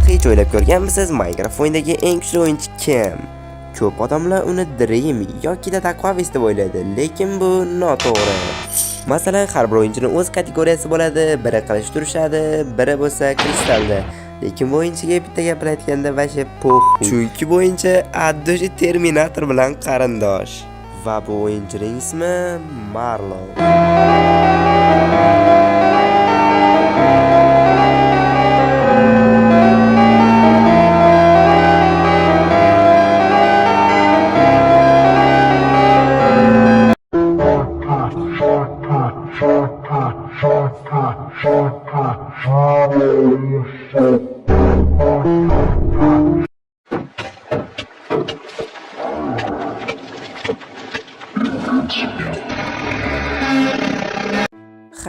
Hech o'ylab ko'rganmisiz, Minecraft o'yinidagi eng kuchli o'yinchi kim? Ko'p odamlar uni Dream yoki Aquavest deb o'ylaydi, lekin bu noto'g'ri. Masalan, har bir o'yinchining o'z kategoriyasi bo'ladi, biri qilish turishadi, biri bo'lsa kristalda. Lekin bu o'yinchiga bitta gapni aytganda vashe po'xu. Chunki bu o'yinchi addoshi Terminator bilan qarindosh. Va bu o'yinchining ismi Marlo.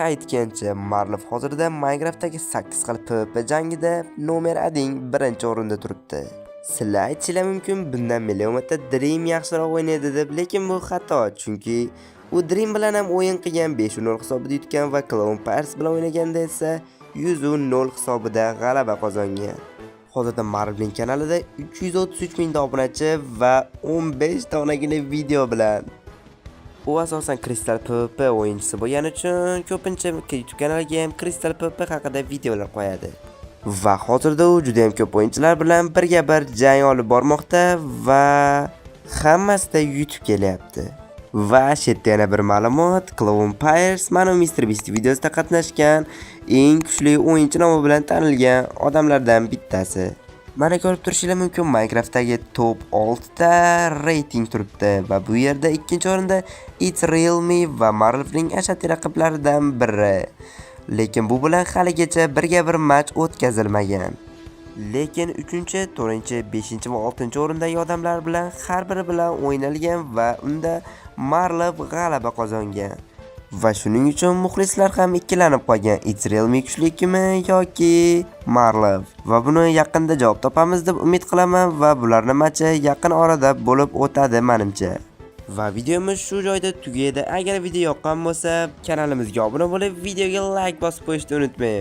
Aytgancha, Marlov hozirda Minecraftdagi 8 xil PvP jangida nomer 1 o'rinda turibdi. Sizlar aytishingiz mumkin, bundan million marta Dream yaxshiroq o'ynaydi deb, lekin bu xato, chunki u Dream bilan ham o'yin qilgan, 5-0 hisobida yutgan va Clone Pirates bilan o'ynaganda esa 100-0 hisobida g'alaba qozongan. Hozirda Marlovning kanalida 333 mingta obunachi va 15 donagina video bilan. U asosan Crystal PvP o'yinchisi bo'lgani uchun ko'pincha YouTube kanaliga ham Crystal PvP haqida videolar qo'yadi. Va hozirda u juda ham ko'p o'yinchilar bilan birga bir jang olib bormoqda va hammasida yutib kelyapti. Va shetda yana bir ma'lumot, Clone Pirates mana MrBeast videosida qatnashgan eng kuchli o'yinchi nomi bilan tanilgan odamlardan bittasi. Mana ko'rib turishingiz mumkin, Minecraftdagi top 6 ta reyting turibdi va bu yerda 2-o'rinda It's Realme va Marlovning ashaddiy raqiblaridan biri. Lekin bu bilan haligacha birga bir match o'tkazilmagan. Lekin 3-chi, 4-chi, 5-chi va 6-o'rindagi odamlar bilan har biri bilan o'ynalgan va unda Marlov g'alaba qozongan. Va shuning uchun muxlislar ham ikkilanib qolgan, It's Realme kuchlikmi yoki Marlov. Va buni yaqinda javob topamiz deb umid qilaman va bularning matchi yaqin orada bo'lib o'tadi menimcha. Va videomiz shu joyda tugaydi. Agar video yoqqan bo'lsa, kanalimizga obuna bo'lib, videoga like bosib qo'yishni unutmang.